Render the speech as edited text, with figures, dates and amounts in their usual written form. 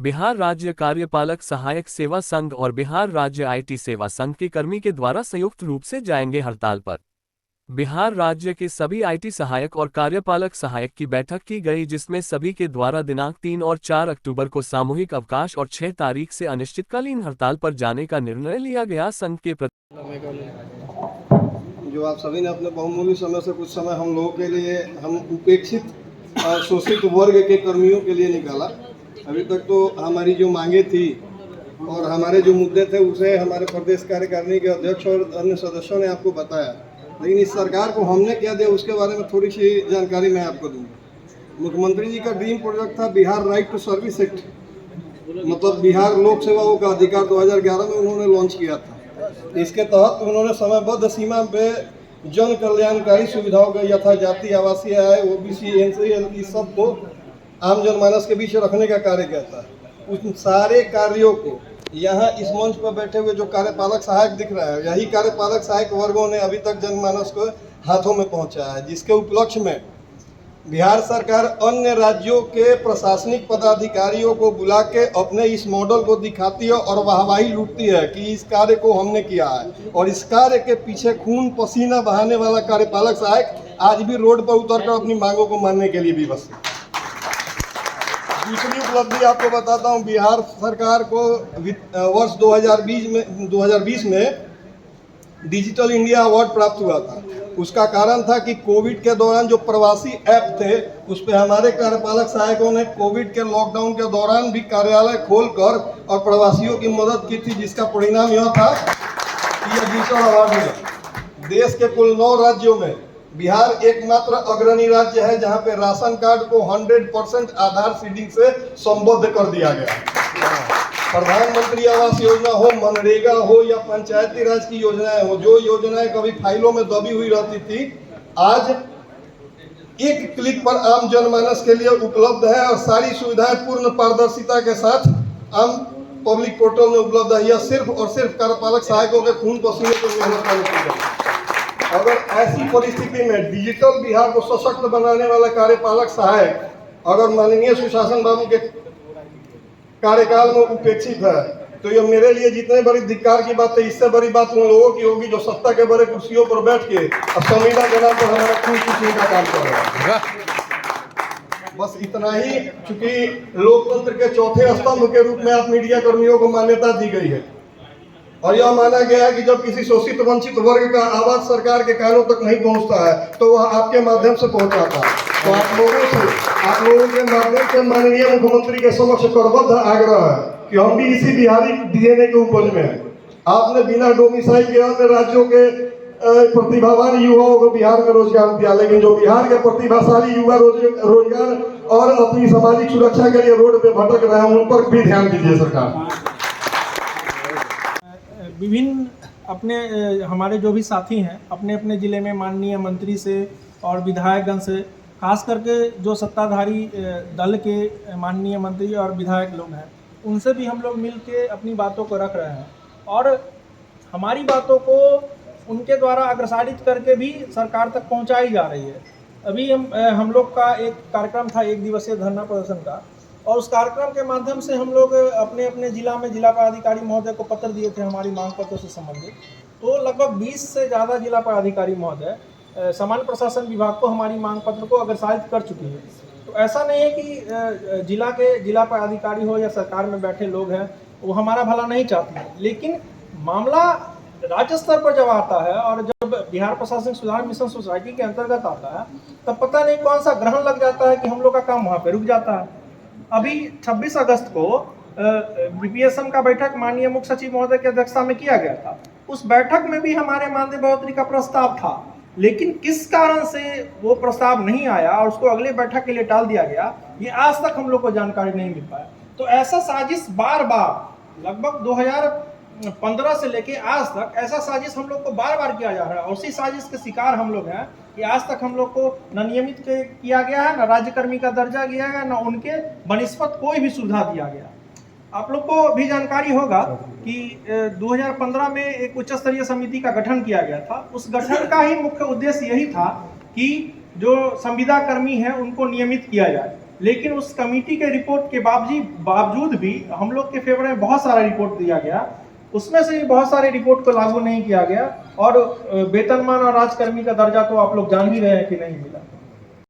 बिहार राज्य कार्यपालक सहायक सेवा संघ और बिहार राज्य आईटी सेवा संघ के कर्मी के द्वारा संयुक्त रूप से जाएंगे हड़ताल पर। बिहार राज्य के सभी आईटी सहायक और कार्यपालक सहायक की बैठक की गई, जिसमें सभी के द्वारा दिनांक 3 और 4 अक्टूबर को सामूहिक अवकाश और 6 तारीख से अनिश्चितकालीन हड़ताल पर जाने का निर्णय लिया गया। संघ के जो आप सभी ने अपने बहुमूल्य समय से कुछ समय हम लोगों के लिए, हम उपेक्षित शोषित वर्ग के कर्मियों के लिए निकाला। अभी तक तो हमारी जो मांगे थी और हमारे जो मुद्दे थे उसे हमारे प्रदेश कार्यकारिणी के अध्यक्ष और अन्य सदस्यों ने आपको बताया, लेकिन इस सरकार को हमने क्या दिया उसके बारे में थोड़ी सी जानकारी मैं आपको दूंगा। मुख्यमंत्री जी का ड्रीम प्रोजेक्ट था Bihar right to service act, मतलब बिहार लोक सेवाओं का अधिकार 2011 में उन्होंने लॉन्च किया था। इसके तहत उन्होंने समयबद्ध सीमा पे जन कल्याणकारी सुविधाओं का यथा जाति, आवासीय, आय, ओबीसी, एनसीएल की सबको आम जनमानस के बीच रखने का कार्य किया था। उन सारे कार्यों को यहाँ इस मंच पर बैठे हुए जो कार्यपालक सहायक दिख रहा है, यही कार्यपालक सहायक वर्गों ने अभी तक जनमानस को हाथों में पहुँचाया है, जिसके उपलक्ष्य में बिहार सरकार अन्य राज्यों के प्रशासनिक पदाधिकारियों को बुला के अपने इस मॉडल को दिखाती है और वाहवाही लूटती है कि इस कार्य को हमने किया है। और इस कार्य के पीछे खून पसीना बहाने वाला कार्यपालक सहायक आज भी रोड पर उतरकर अपनी मांगों को मानने के लिए विवश है। दूसरी उपलब्धि आपको बताता हूँ, बिहार सरकार को वर्ष 2020 में डिजिटल इंडिया अवार्ड प्राप्त हुआ था। उसका कारण था कि कोविड के दौरान जो प्रवासी ऐप थे उस पर हमारे कार्यपालक सहायकों ने कोविड के लॉकडाउन के दौरान भी कार्यालय खोलकर और प्रवासियों की मदद की थी, जिसका परिणाम यह था कि यह डिजिटल अवार्ड मिला। देश के कुल 9 राज्यों में बिहार एकमात्र अग्रणी राज्य है जहां पे राशन कार्ड को 100% आधार सीडिंग से संबद्ध कर दिया गया। प्रधानमंत्री आवास योजना हो, मनरेगा हो या पंचायती राज की योजनाएं हो, जो योजनाएं कभी फाइलों में दबी हुई रहती थी, आज एक क्लिक पर आम जनमानस के लिए उपलब्ध है और सारी सुविधाएं पूर्ण पारदर्शिता के साथ आम पब्लिक पोर्टल में उपलब्ध है। यह सिर्फ और सिर्फ कार्यपालक सहायकों के खून पसीने को मेहनत करने की। अगर ऐसी परिस्थिति में डिजिटल बिहार को सशक्त बनाने वाला कार्यपालक सहायक अगर माननीय सुशासन बाबू के कार्यकाल में उपेक्षित है, तो ये मेरे लिए जितने बड़ी धिक्कार की बात है, इससे बड़ी बात उन लोगों की होगी जो सत्ता के बड़े कुर्सियों पर बैठ के और संविधान के नाम पर हमारा खून पीछने का काम कर रहे हैं। बस इतना ही, चूंकि लोकतंत्र के चौथे स्तंभ के रूप में आप मीडिया कर्मियों को मान्यता दी गई है और यह माना गया है कि जब किसी शोषित वंचित वर्ग का आवाज सरकार के कानों तक नहीं पहुंचता है तो वह आपके माध्यम से पहुंचाता है। तो आप लोगों के माध्यम से माननीय मुख्यमंत्री के समक्ष करबद्ध आग्रह है कि हम भी इसी बिहारी डीएनए के उपज में हैं। आपने बिना डोमिसाइल के अन्य राज्यों के प्रतिभावान युवाओं को बिहार में रोजगार दिया, लेकिन जो बिहार के प्रतिभाशाली युवा रोजगार और अपनी सामाजिक सुरक्षा के लिए रोड पे भटक रहे हैं, उन पर भी ध्यान दीजिए सरकार। विभिन्न अपने हमारे जो भी साथी हैं अपने अपने ज़िले में माननीय मंत्री से और विधायकगण से, खास करके जो सत्ताधारी दल के माननीय मंत्री और विधायक लोग हैं, उनसे भी हम लोग मिल के अपनी बातों को रख रहे हैं और हमारी बातों को उनके द्वारा अग्रसारित करके भी सरकार तक पहुंचाई जा रही है। अभी हम लोग का एक कार्यक्रम था 1 दिवसीय धरना प्रदर्शन का, और उस कार्यक्रम के माध्यम से हम लोग अपने अपने जिला में जिला पदाधिकारी महोदय को पत्र दिए थे हमारी मांग पत्रों से संबंधित। तो लगभग 20 से ज़्यादा जिला पदाधिकारी महोदय सामान्य प्रशासन विभाग को हमारी मांग पत्र को अग्रसारित कर चुकी है। तो ऐसा नहीं है कि जिला पदाधिकारी हो या सरकार में बैठे लोग हैं वो हमारा भला नहीं चाहते हैं, लेकिन मामला राज्य स्तर पर जब आता है और जब बिहार प्रशासनिक सुधार मिशन सोसाइटी के अंतर्गत आता है, तब पता नहीं कौन सा ग्रहण लग जाता है कि हम लोग का काम वहाँ पे रुक जाता है। अभी 26 अगस्त को बीपीएसएम का बैठक माननीय मुख्य सचिव महोदय की अध्यक्षता में किया गया था। उस बैठक में भी हमारे मानदेय बढ़ोतरी का प्रस्ताव था, लेकिन किस कारण से वो प्रस्ताव नहीं आया और उसको अगले बैठक के लिए टाल दिया गया, ये आज तक हम लोग को जानकारी नहीं मिल पाया। तो ऐसा साजिश बार बार लगभग 2015 से लेके आज तक ऐसा साजिश हम लोग को बार बार किया जा रहा है और उसी साजिश के शिकार हम लोग हैं कि आज तक हम लोग को न नियमित किया गया है, न राज्यकर्मी का दर्जा दिया गया, न उनके बनिस्पत कोई भी सुविधा दिया गया। आप लोग को भी जानकारी होगा कि 2015 में एक उच्च स्तरीय समिति का गठन किया गया था। उस गठन का ही मुख्य उद्देश्य यही था कि जो संविदा कर्मी हैं उनको नियमित किया जाए। लेकिन उस कमेटी के रिपोर्ट के बावजूद भी हम लोग के फेवर में बहुत सारा रिपोर्ट दिया गया, उसमें से बहुत सारे रिपोर्ट को लागू नहीं किया गया और वेतनमान और राजकर्मी का दर्जा तो आप लोग जान ही रहे हैं कि नहीं मिला।